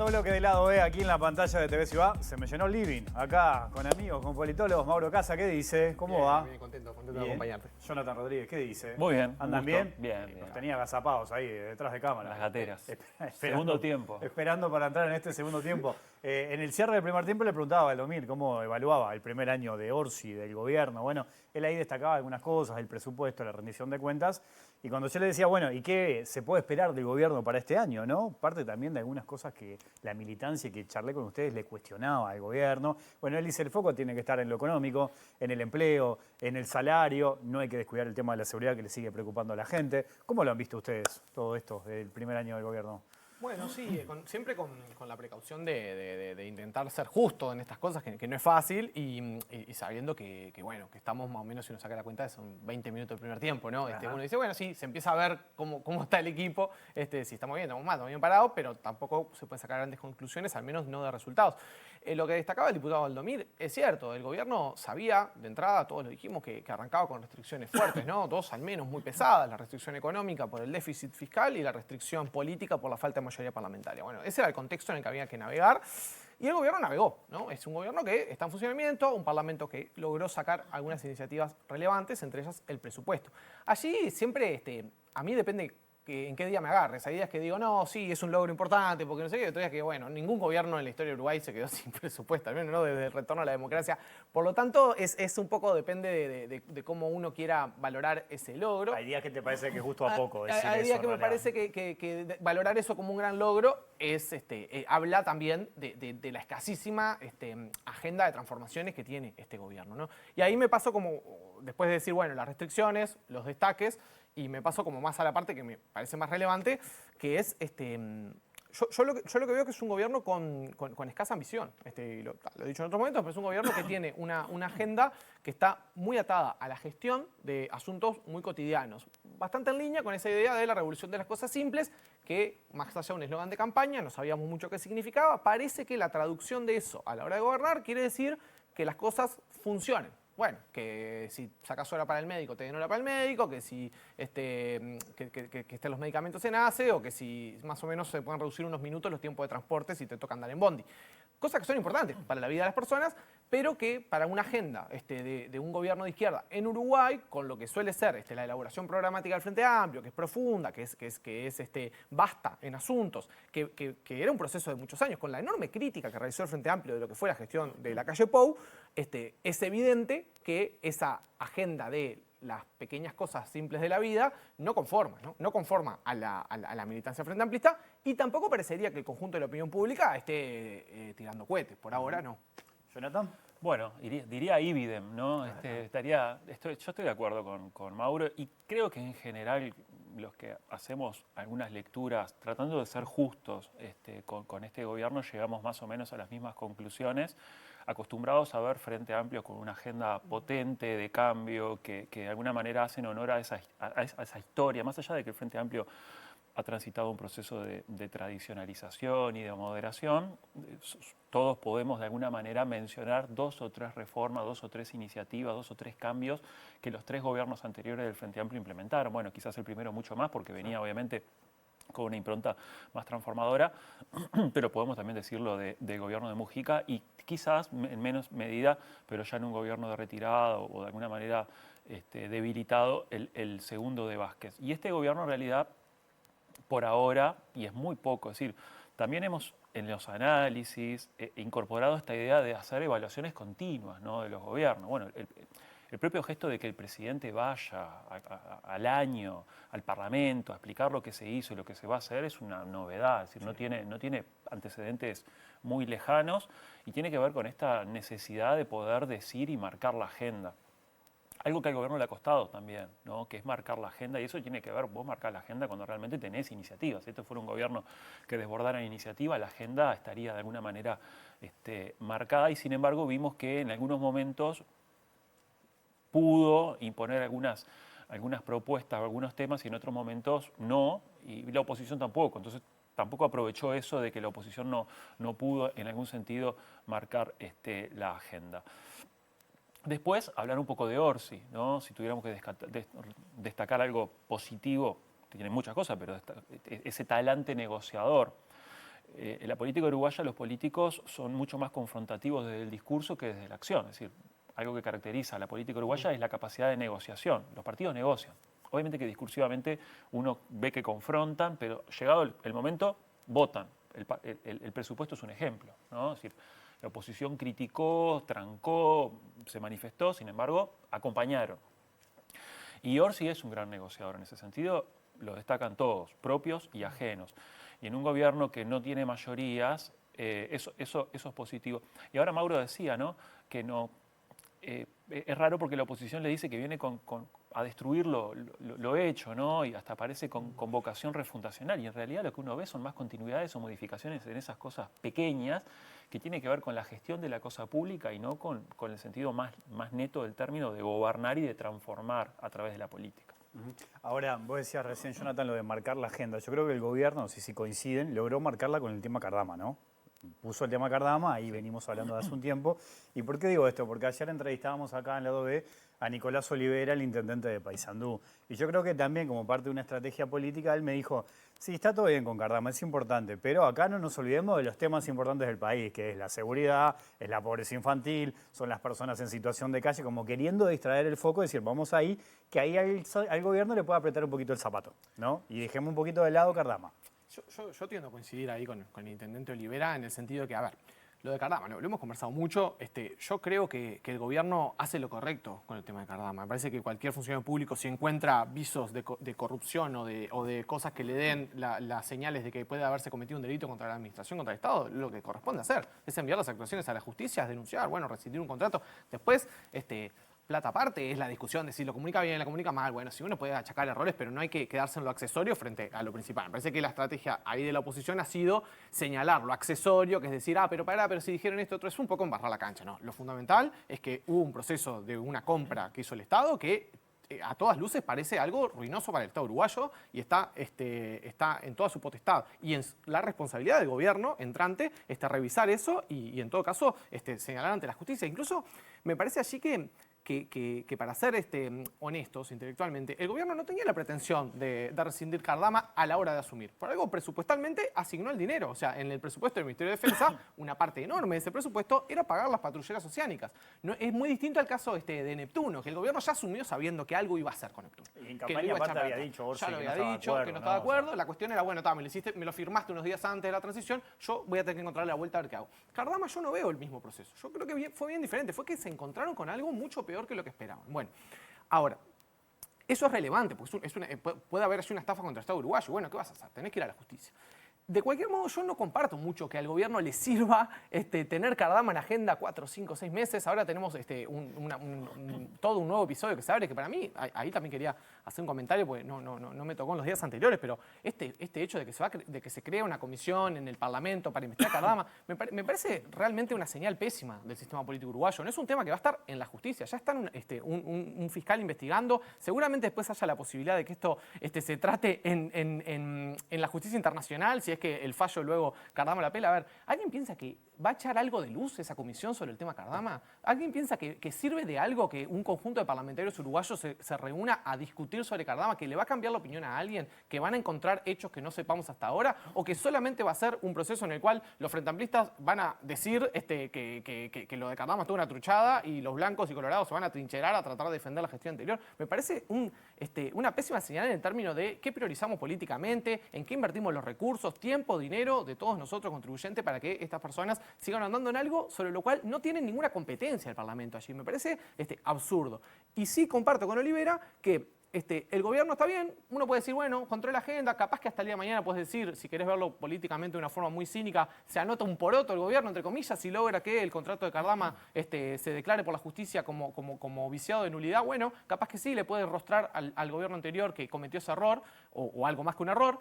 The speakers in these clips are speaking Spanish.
Segundo bloque de lado B aquí en la pantalla de TV Ciudad. Se me llenó el living. Acá con amigos, con politólogos. Mauro Casa, ¿qué dice? ¿Cómo Bien, va? Bien, contento de acompañarte. Jonathan Rodríguez, ¿qué dice? Muy bien. ¿Andan gusto. bien? Bien. Los tenía agazapados ahí, detrás de cámara. Las gateras. Segundo tiempo. Esperando para entrar en este segundo tiempo. En el cierre del primer tiempo le preguntaba a Valdomir cómo evaluaba el primer año de Orsi, del gobierno. Bueno, él ahí destacaba algunas cosas, el presupuesto, la rendición de cuentas. Y cuando yo le decía, bueno, ¿y qué se puede esperar del gobierno para este año? ¿No? Parte también de algunas cosas que la militancia que charlé con ustedes le cuestionaba al gobierno. Bueno, él dice, el foco tiene que estar en lo económico, en el empleo, en el salario. No hay que descuidar el tema de la seguridad que le sigue preocupando a la gente. ¿Cómo lo han visto ustedes, todo esto del primer año del gobierno? Bueno, sí, siempre con la precaución de intentar ser justo en estas cosas, que no es fácil, y sabiendo que estamos más o menos, si uno saca la cuenta, son 20 minutos del primer tiempo, ¿no? Uno dice, bueno, sí, se empieza a ver cómo está el equipo, si estamos bien, estamos mal, estamos bien parados, pero tampoco se pueden sacar grandes conclusiones, al menos no de resultados. Lo que destacaba el diputado Valdomir, es cierto, el gobierno sabía, de entrada, todos lo dijimos, que arrancaba con restricciones fuertes, ¿no? Dos al menos muy pesadas, la restricción económica por el déficit fiscal y la restricción política por la falta de mayoría parlamentaria. Bueno, ese era el contexto en el que había que navegar y el gobierno navegó, ¿no? Es un gobierno que está en funcionamiento, un parlamento que logró sacar algunas iniciativas relevantes, entre ellas el presupuesto. Allí siempre, a mí depende en qué día me agarres. Hay días que digo, no, sí, es un logro importante, porque no sé qué, y otros días que, bueno, ningún gobierno en la historia de Uruguay se quedó sin presupuesto, al menos no desde el retorno a la democracia. Por lo tanto, es un poco, depende de cómo uno quiera valorar ese logro. Hay días que te parece que es justo a poco decir Hay días eso, que me parece que valorar eso como un gran logro habla también de la escasísima agenda de transformaciones que tiene este gobierno, ¿no? Y ahí me paso como, después de decir, bueno, las restricciones, los destaques, y me paso como más a la parte que me parece más relevante, que es, yo lo que veo que es un gobierno con escasa ambición. Lo he dicho en otros momentos, pero es un gobierno que tiene una agenda que está muy atada a la gestión de asuntos muy cotidianos. Bastante en línea con esa idea de la revolución de las cosas simples, que más allá de un eslogan de campaña, no sabíamos mucho qué significaba. Parece que la traducción de eso a la hora de gobernar quiere decir que las cosas funcionen. Bueno, que si sacas hora para el médico, te den hora para el médico, que si que estén los medicamentos en ACE, o que si más o menos se puedan reducir unos minutos los tiempos de transporte si te toca andar en bondi. Cosas que son importantes para la vida de las personas, pero que para una agenda de un gobierno de izquierda en Uruguay, con lo que suele ser la elaboración programática del Frente Amplio, que es profunda, que es vasta en asuntos, que era un proceso de muchos años, con la enorme crítica que realizó el Frente Amplio de lo que fue la gestión de la calle Pou, es evidente que esa agenda de las pequeñas cosas simples de la vida no conforma, ¿no? No conforma a la militancia frente amplista, y tampoco parecería que el conjunto de la opinión pública esté tirando cohetes. Por ahora no. ¿Jonathan? Bueno, diría ibidem, ¿no? Yo estoy de acuerdo con Mauro, y creo que en general los que hacemos algunas lecturas tratando de ser justos con este gobierno llegamos más o menos a las mismas conclusiones, acostumbrados a ver Frente Amplio con una agenda potente de cambio que de alguna manera hacen honor a esa historia, más allá de que el Frente Amplio ha transitado un proceso de tradicionalización y de moderación. Todos podemos de alguna manera mencionar 2 o 3 reformas, 2 o 3 iniciativas, 2 o 3 cambios que los 3 gobiernos anteriores del Frente Amplio implementaron. Bueno, quizás el primero mucho más porque venía obviamente con una impronta más transformadora, pero podemos también decirlo del gobierno de Mujica, y quizás en menos medida, pero ya en un gobierno de retirada o de alguna manera debilitado, el segundo de Vázquez. Y este gobierno en realidad, por ahora, y es muy poco, es decir, también hemos en los análisis incorporado esta idea de hacer evaluaciones continuas, ¿no?, de los gobiernos. Bueno, el propio gesto de que el presidente vaya al año al Parlamento a explicar lo que se hizo y lo que se va a hacer es una novedad, es decir, no tiene antecedentes muy lejanos y tiene que ver con esta necesidad de poder decir y marcar la agenda. Algo que al gobierno le ha costado también, ¿no?, que es marcar la agenda, y eso tiene que ver, vos marcás la agenda cuando realmente tenés iniciativas. Si esto fuera un gobierno que desbordara iniciativa, la agenda estaría de alguna manera marcada, y sin embargo vimos que en algunos momentos pudo imponer algunas propuestas, algunos temas, y en otros momentos no, y la oposición tampoco. Entonces tampoco aprovechó eso de que la oposición no pudo en algún sentido marcar la agenda. Después, hablar un poco de Orsi, ¿no? Si tuviéramos que destacar algo positivo, tiene muchas cosas, pero ese talante negociador. en la política uruguaya los políticos son mucho más confrontativos desde el discurso que desde la acción. Es decir, algo que caracteriza a la política uruguaya es la capacidad de negociación. Los partidos negocian. Obviamente que discursivamente uno ve que confrontan, pero llegado el momento, votan. El presupuesto es un ejemplo, ¿no? Es decir, la oposición criticó, trancó, se manifestó, sin embargo, acompañaron. Y Orsi es un gran negociador en ese sentido, lo destacan todos, propios y ajenos. Y en un gobierno que no tiene mayorías, eso es positivo. Y ahora Mauro decía, ¿no?, que no, es raro porque la oposición le dice que viene a destruir lo hecho, ¿no? Y hasta parece con vocación refundacional. Y en realidad lo que uno ve son más continuidades o modificaciones en esas cosas pequeñas que tiene que ver con la gestión de la cosa pública y no con el sentido más neto del término de gobernar y de transformar a través de la política. Ahora, vos decías recién, Jonathan, lo de marcar la agenda. Yo creo que el gobierno, no sé si coinciden, logró marcarla con el tema Cardama, ¿no? Puso el tema Cardama, ahí venimos hablando de hace un tiempo. ¿Y por qué digo esto? Porque ayer entrevistábamos acá en Lado B a Nicolás Olivera, el intendente de Paysandú. Y yo creo que también, como parte de una estrategia política, él me dijo, sí, está todo bien con Cardama, es importante, pero acá no nos olvidemos de los temas importantes del país, que es la seguridad, es la pobreza infantil, son las personas en situación de calle, como queriendo distraer el foco y decir, vamos ahí, que ahí al gobierno le pueda apretar un poquito el zapato, ¿no? Y dejemos un poquito de lado Cardama. Yo tiendo a coincidir ahí con el intendente Olivera en el sentido de que, a ver, lo de Cardama, lo hemos conversado mucho. Yo creo que el gobierno hace lo correcto con el tema de Cardama. Me parece que cualquier funcionario público, si encuentra visos de corrupción o de cosas que le den las señales de que puede haberse cometido un delito contra la administración, contra el Estado, lo que corresponde hacer es enviar las actuaciones a la justicia, es denunciar, bueno, rescindir un contrato. Después, plata aparte, es la discusión de si lo comunica bien, lo comunica mal. Bueno, si uno puede achacar errores, pero no hay que quedarse en lo accesorio frente a lo principal. Me parece que la estrategia ahí de la oposición ha sido señalar lo accesorio, que es decir, pero si dijeron esto otro, es un poco embarrar la cancha. No, lo fundamental es que hubo un proceso de una compra que hizo el Estado que a todas luces parece algo ruinoso para el Estado uruguayo y está en toda su potestad. Y en la responsabilidad del gobierno entrante revisar eso y en todo caso señalar ante la justicia. Incluso me parece allí que para ser honestos intelectualmente, el gobierno no tenía la pretensión de rescindir Cardama a la hora de asumir. Por algo, presupuestalmente asignó el dinero. O sea, en el presupuesto del Ministerio de Defensa, una parte enorme de ese presupuesto era pagar las patrulleras oceánicas. No, es muy distinto al caso de Neptuno, que el gobierno ya asumió sabiendo que algo iba a hacer con Neptuno. Y en campaña aparte había dicho, Orsi, ya lo había dicho, que no estaba de acuerdo. La cuestión era, bueno, me lo firmaste unos días antes de la transición, yo voy a tener que encontrarle la vuelta a ver qué hago. Cardama yo no veo el mismo proceso. Yo creo que fue bien diferente. Fue que se encontraron con algo mucho peor que lo que esperaban. Bueno, ahora, eso es relevante, porque puede haber sido una estafa contra el Estado uruguayo. Bueno, ¿qué vas a hacer? Tenés que ir a la justicia. De cualquier modo, yo no comparto mucho que al gobierno le sirva tener Cardama en agenda 4, 5, 6 meses. Ahora tenemos todo un nuevo episodio que se abre, que para mí, ahí también quería hacer un comentario, porque no me tocó en los días anteriores, pero este hecho de que se crea una comisión en el Parlamento para investigar Cardama, me parece realmente una señal pésima del sistema político uruguayo. No es un tema que va a estar en la justicia, ya está un fiscal investigando. Seguramente después haya la posibilidad de que esto se trate en la justicia internacional, si es que el fallo luego Cardama la pela. A ver, ¿alguien piensa que va a echar algo de luz esa comisión sobre el tema Cardama? ¿Alguien piensa que sirve de algo que un conjunto de parlamentarios uruguayos se reúna a discutir sobre Cardama, que le va a cambiar la opinión a alguien, que van a encontrar hechos que no sepamos hasta ahora, o que solamente va a ser un proceso en el cual los frentamplistas van a decir que lo de Cardama es toda una truchada y los blancos y colorados se van a trincherar a tratar de defender la gestión anterior? Me parece una pésima señal en el término de qué priorizamos políticamente, en qué invertimos los recursos, tiempo, dinero de todos nosotros contribuyentes para que estas personas sigan andando en algo sobre lo cual no tienen ninguna competencia el Parlamento allí. Me parece absurdo. Y sí comparto con Olivera que el gobierno está bien, uno puede decir, bueno, controla la agenda, capaz que hasta el día de mañana puedes decir, si querés verlo políticamente de una forma muy cínica, se anota un poroto el gobierno, entre comillas, si logra que el contrato de Cardama se declare por la justicia como viciado de nulidad. Bueno, capaz que sí, le puede rostrar al gobierno anterior que cometió ese error, o algo más que un error.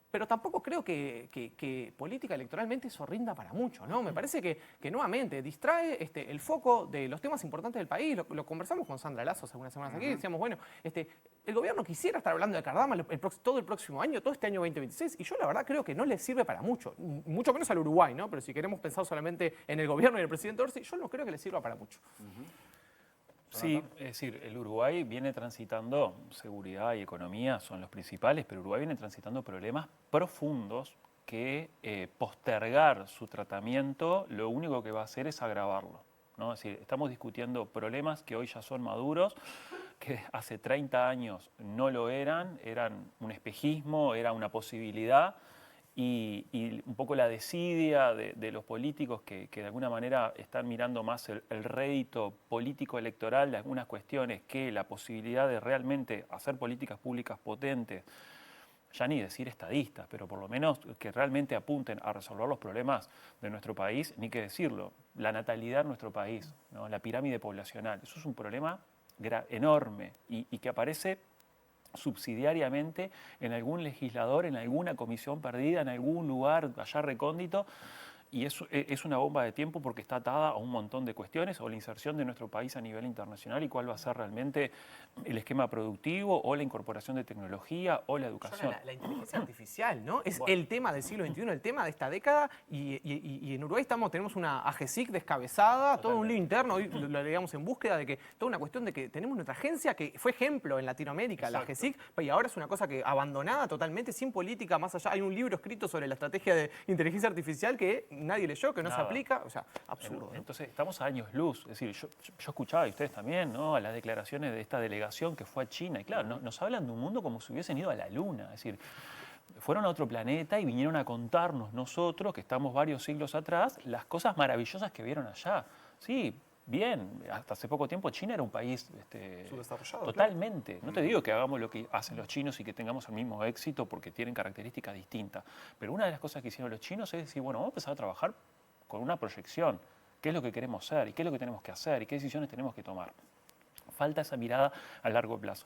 Pero tampoco creo que política electoralmente eso rinda para mucho, ¿no? Me parece que nuevamente distrae el foco de los temas importantes del país. Lo conversamos con Sandra Lazo hace unas semanas aquí. Decíamos, bueno, el gobierno quisiera estar hablando de Cardama todo el próximo año, todo este año 2026, y yo la verdad creo que no le sirve para mucho. Mucho menos al Uruguay, ¿no? Pero si queremos pensar solamente en el gobierno y el presidente Orsi, yo no creo que le sirva para mucho. Sí, es decir, el Uruguay viene transitando, seguridad y economía son los principales, pero Uruguay viene transitando problemas profundos que postergar su tratamiento lo único que va a hacer es agravarlo, ¿no? Es decir, estamos discutiendo problemas que hoy ya son maduros, que hace 30 años no lo eran un espejismo, era una posibilidad. Y un poco la desidia de los políticos que de alguna manera están mirando más el rédito político electoral de algunas cuestiones que la posibilidad de realmente hacer políticas públicas potentes, ya ni decir estadistas, pero por lo menos que realmente apunten a resolver los problemas de nuestro país, ni que decirlo, la natalidad en nuestro país, ¿no? La pirámide poblacional, eso es un problema enorme y que aparece subsidiariamente en algún legislador, en alguna comisión perdida, en algún lugar allá recóndito, y es una bomba de tiempo porque está atada a un montón de cuestiones o la inserción de nuestro país a nivel internacional y cuál va a ser realmente el esquema productivo o la incorporación de tecnología o la educación. La inteligencia artificial, ¿no? Es Bueno. el tema del siglo XXI, el tema de esta década y en Uruguay tenemos una AGESIC descabezada, todo un lío interno, hoy lo leíamos en búsqueda de que toda una cuestión de que tenemos nuestra agencia que fue ejemplo en Latinoamérica, la AGESIC, y ahora es una cosa que abandonada totalmente, sin política más allá. Hay un libro escrito sobre la estrategia de inteligencia artificial que nadie leyó, que no se aplica, o sea, absurdo, ¿no? Entonces, estamos a años luz. Es decir, yo escuchaba, y ustedes también, ¿no?, a las declaraciones de esta delegación que fue a China. Y claro, nos hablan de un mundo como si hubiesen ido a la Luna. Es decir, fueron a otro planeta y vinieron a contarnos nosotros, que estamos varios siglos atrás, las cosas maravillosas que vieron allá. Sí, bien, hasta hace poco tiempo China era un país Subdesarrollado, totalmente. Claro. No te digo que hagamos lo que hacen los chinos y que tengamos el mismo éxito porque tienen características distintas. Pero una de las cosas que hicieron los chinos es decir, bueno, vamos a empezar a trabajar con una proyección. ¿Qué es lo que queremos ser? ¿Y qué es lo que tenemos que hacer? ¿Y qué decisiones tenemos que tomar? Falta esa mirada a largo plazo.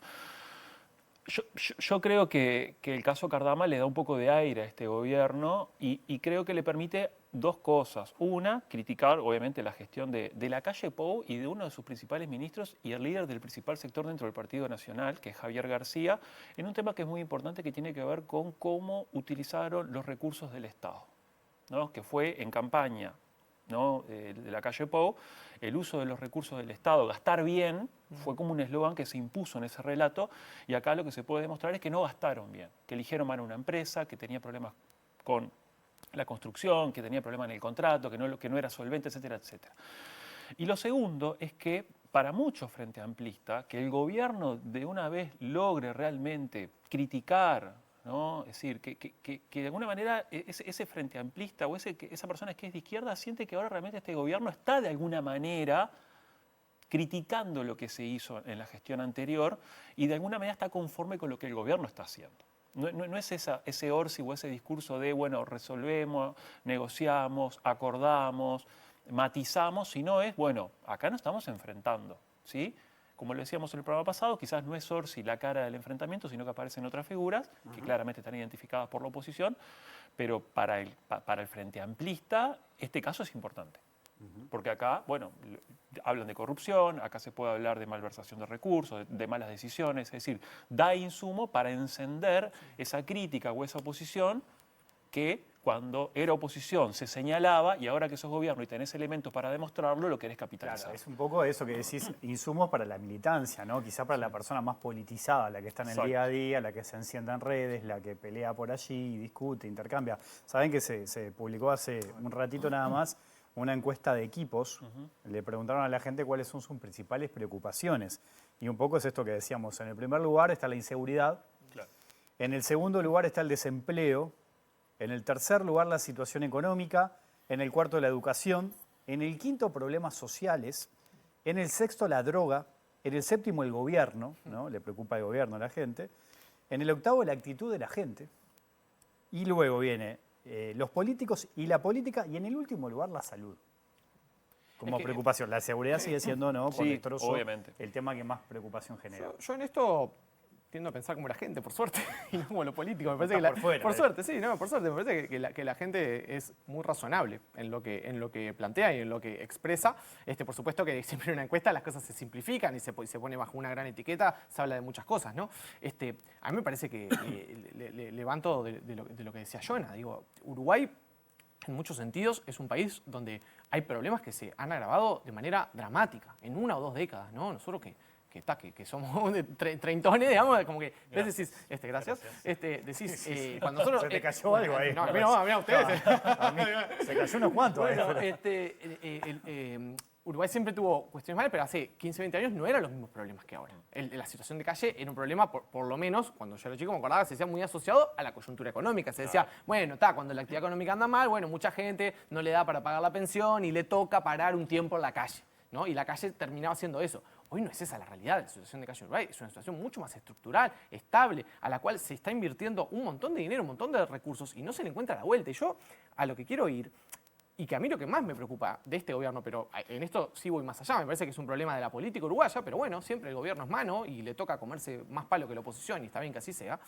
Yo creo que el caso Cardama le da un poco de aire a este gobierno y creo que le permite dos cosas. Una, criticar obviamente la gestión de Lacalle Pou y de uno de sus principales ministros y el líder del principal sector dentro del Partido Nacional, que es Javier García, en un tema que es muy importante que tiene que ver con cómo utilizaron los recursos del Estado, ¿no? Que fue en campaña, ¿no?, de Lacalle Pou, el uso de los recursos del Estado, gastar bien, fue como un eslogan que se impuso en ese relato, y acá lo que se puede demostrar es que no gastaron bien, que eligieron mal una empresa, que tenía problemas con la construcción, que tenía problemas en el contrato, que no era solvente, etcétera, etcétera. Y lo segundo es que para muchos frente amplistas, que el gobierno de una vez logre realmente criticar, ¿no? Es decir, que de alguna manera ese frente amplista o esa persona que es de izquierda siente que ahora realmente este gobierno está de alguna manera criticando lo que se hizo en la gestión anterior y de alguna manera está conforme con lo que el gobierno está haciendo. No es ese orsi o ese discurso de, bueno, resolvemos, negociamos, acordamos, matizamos, sino es, bueno, acá nos estamos enfrentando, ¿sí? Como lo decíamos en el programa pasado, quizás no es Orsi la cara del enfrentamiento, sino que aparecen otras figuras que claramente están identificadas por la oposición, pero para el frente amplista este caso es importante. Porque acá, bueno, hablan de corrupción, acá se puede hablar de malversación de recursos, de malas decisiones, es decir, da insumo para encender esa crítica o esa oposición que cuando era oposición se señalaba y ahora que sos gobierno y tenés elementos para demostrarlo, lo querés capitalizar. Claro, es un poco eso que decís, insumos para la militancia, ¿no? Quizá para la persona más politizada, la que está en el día a día, la que se encienda en redes, la que pelea por allí, discute, intercambia. Saben que se publicó hace un ratito nada más una encuesta de equipos. Le preguntaron a la gente cuáles son sus principales preocupaciones. Y un poco es esto que decíamos. En el primer lugar está la inseguridad. Claro. En el segundo lugar está el desempleo. En el tercer lugar, la situación económica. En el cuarto, la educación. En el quinto, problemas sociales. En el sexto, la droga. En el séptimo, el gobierno, ¿no? Le preocupa el gobierno a la gente. En el octavo, la actitud de la gente. Y luego viene los políticos y la política. Y en el último lugar, la salud. Como preocupación. La seguridad sigue siendo, ¿no? Por destrozo, obviamente, el tema que más preocupación genera. Yo en esto tiendo a pensar como la gente, por suerte, y no como lo político. Me parece que por fuera, por suerte, sí, no, por suerte. Me parece que la gente es muy razonable en lo que plantea y en lo que expresa. Por supuesto que siempre en una encuesta las cosas se simplifican y se pone bajo una gran etiqueta, se habla de muchas cosas, ¿no? A mí me parece que levanto de lo que decía Jonah. Digo, Uruguay, en muchos sentidos, es un país donde hay problemas que se han agravado de manera dramática, en 1 o 2 décadas, ¿no? Nosotros que que somos treintones, digamos, como que a veces decís, gracias, decís, cuando nosotros... Se te cayó algo ahí. No, a mí no, a ustedes. A mí se cayó unos cuantos ahí. Bueno, Uruguay siempre tuvo cuestiones malas, pero hace 15, 20 años no eran los mismos problemas que ahora. La situación de calle era un problema, por lo menos, cuando yo era chico me acordaba, se decía muy asociado a la coyuntura económica. Se decía, bueno, cuando la actividad económica anda mal, bueno, mucha gente no le da para pagar la pensión y le toca parar un tiempo en la calle, ¿no? Y la calle terminaba haciendo eso. Hoy no es esa la realidad de la situación de calle en Uruguay, es una situación mucho más estructural, estable, a la cual se está invirtiendo un montón de dinero, un montón de recursos y no se le encuentra la vuelta. Y yo a lo que quiero ir, y que a mí lo que más me preocupa de este gobierno, pero en esto sí voy más allá, me parece que es un problema de la política uruguaya, pero bueno, siempre el gobierno es mano y le toca comerse más palo que la oposición y está bien que así sea.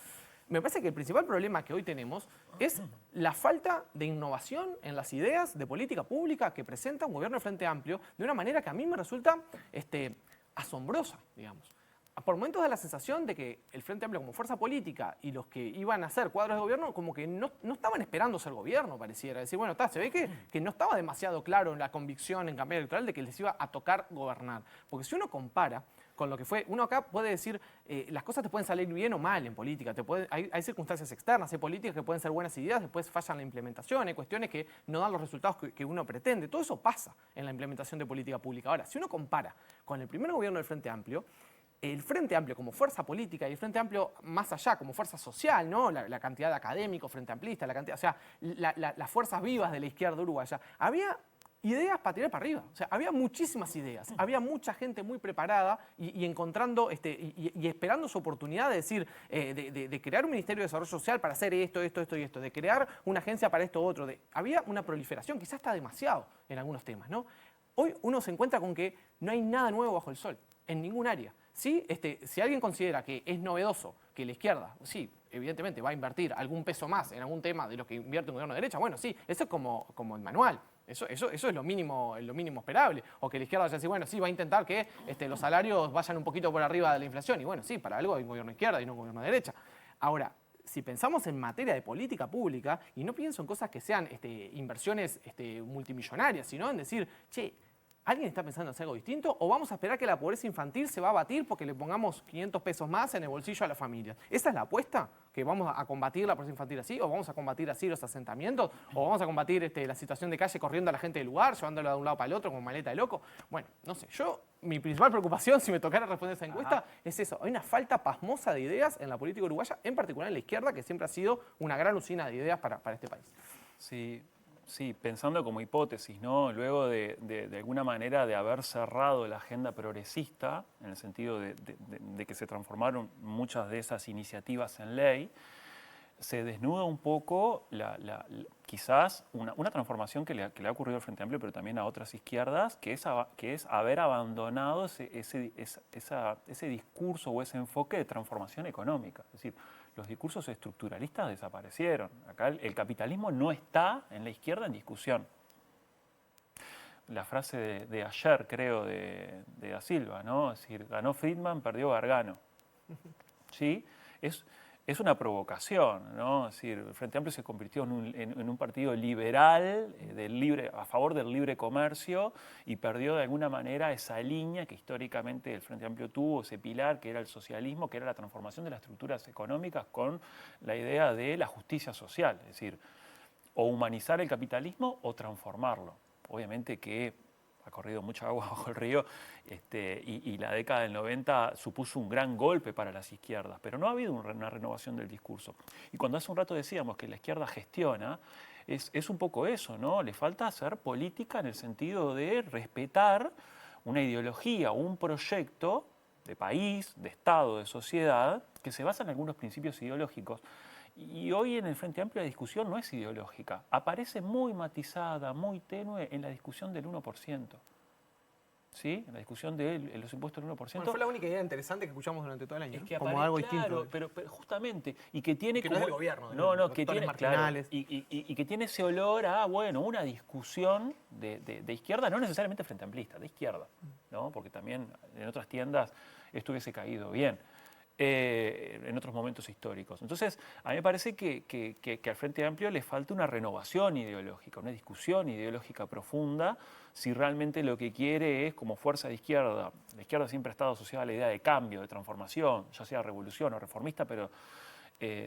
Me parece que el principal problema que hoy tenemos es la falta de innovación en las ideas de política pública que presenta un gobierno de Frente Amplio de una manera que a mí me resulta asombrosa, digamos. Por momentos da la sensación de que el Frente Amplio como fuerza política y los que iban a ser cuadros de gobierno como que no estaban esperando ser gobierno, pareciera. Decir, bueno, se ve que no estaba demasiado claro en la convicción en campaña electoral de que les iba a tocar gobernar. Porque si uno compara con lo que fue, uno acá puede decir, las cosas te pueden salir bien o mal en política, hay circunstancias externas, hay políticas que pueden ser buenas ideas, después fallan la implementación, hay cuestiones que no dan los resultados que uno pretende. Todo eso pasa en la implementación de política pública. Ahora, si uno compara con el primer gobierno del Frente Amplio, el Frente Amplio como fuerza política y el Frente Amplio más allá como fuerza social, ¿no? La cantidad de académicos frente amplistas, o sea, las fuerzas vivas de la izquierda uruguaya, había ideas para tirar para arriba. O sea, había muchísimas ideas, había mucha gente muy preparada y encontrando y esperando su oportunidad de decir, de crear un Ministerio de Desarrollo Social para hacer esto, de crear una agencia para esto otro. Había una proliferación, quizás está demasiado en algunos temas, ¿no? Hoy uno se encuentra con que no hay nada nuevo bajo el sol, en ningún área. ¿Sí? Si alguien considera que es novedoso que la izquierda, sí, evidentemente va a invertir algún peso más en algún tema de lo que invierte un gobierno de derecha, bueno, sí, eso es como el manual. Eso es lo mínimo esperable. O que la izquierda vaya a decir, bueno, sí, va a intentar que los salarios vayan un poquito por arriba de la inflación. Y bueno, sí, para algo hay un gobierno de izquierda y no un gobierno de derecha. Ahora, si pensamos en materia de política pública, y no pienso en cosas que sean inversiones multimillonarias, sino en decir, che, ¿alguien está pensando en hacer algo distinto? ¿O vamos a esperar que la pobreza infantil se va a abatir porque le pongamos 500 pesos más en el bolsillo a las familias? ¿Esa es la apuesta? ¿Que vamos a combatir la pobreza infantil así? ¿O vamos a combatir así los asentamientos? ¿O vamos a combatir la situación de calle corriendo a la gente del lugar, llevándola de un lado para el otro como maleta de loco? Bueno, no sé, mi principal preocupación, si me tocara responder esa encuesta, es eso. Hay una falta pasmosa de ideas en la política uruguaya, en particular en la izquierda, que siempre ha sido una gran usina de ideas para este país. Sí, pensando como hipótesis, ¿no? Luego de alguna manera de haber cerrado la agenda progresista, en el sentido de que se transformaron muchas de esas iniciativas en ley, se desnuda un poco quizás una transformación que le ha ocurrido al Frente Amplio, pero también a otras izquierdas, que es haber abandonado ese discurso o ese enfoque de transformación económica. Es decir, los discursos estructuralistas desaparecieron. Acá el capitalismo no está en la izquierda en discusión. La frase de ayer, creo, de Da Silva, ¿no? Es decir, ganó Friedman, perdió Gargano. ¿Sí? Es una provocación, ¿no? Es decir, el Frente Amplio se convirtió en un partido liberal, a favor del libre comercio, y perdió de alguna manera esa línea que históricamente el Frente Amplio tuvo, ese pilar que era el socialismo, que era la transformación de las estructuras económicas con la idea de la justicia social. Es decir, o humanizar el capitalismo o transformarlo. Obviamente que ha corrido mucha agua bajo el río y la década del 90 supuso un gran golpe para las izquierdas, pero no ha habido una renovación del discurso. Y cuando hace un rato decíamos que la izquierda gestiona, es un poco eso, ¿no? Le falta hacer política en el sentido de respetar una ideología o un proyecto de país, de Estado, de sociedad, que se basa en algunos principios ideológicos. Y hoy en el Frente Amplio la discusión no es ideológica, aparece muy matizada, muy tenue en la discusión del 1%. ¿Sí? En la discusión de los impuestos del 1%. Bueno, fue la única idea interesante que escuchamos durante todo el año. Es que como algo claro, distinto. pero justamente, y que tiene que como, no es del gobierno. que tiene, marginales. Claro, y que tiene ese olor a, bueno, una discusión de izquierda, no necesariamente frente amplista, de izquierda, ¿no? Porque también en otras tiendas esto hubiese caído bien. en otros momentos históricos. Entonces, a mí me parece que al Frente Amplio le falta una renovación ideológica, una discusión ideológica profunda, si realmente lo que quiere es, como fuerza de izquierda, la izquierda siempre ha estado asociada a la idea de cambio, de transformación, ya sea revolución o reformista, pero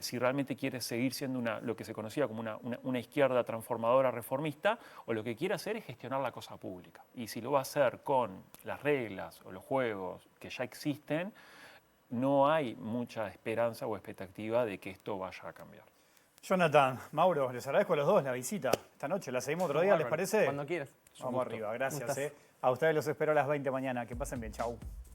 si realmente quiere seguir siendo lo que se conocía como una izquierda transformadora reformista, o lo que quiere hacer es gestionar la cosa pública. Y si lo va a hacer con las reglas o los juegos que ya existen, no hay mucha esperanza o expectativa de que esto vaya a cambiar. Jonathan, Mauro, les agradezco a los dos la visita esta noche. La seguimos otro día, ¿les parece? Cuando quieras. Vamos arriba, gracias. Gustas. A ustedes los espero a las 20 mañana. Que pasen bien, chau.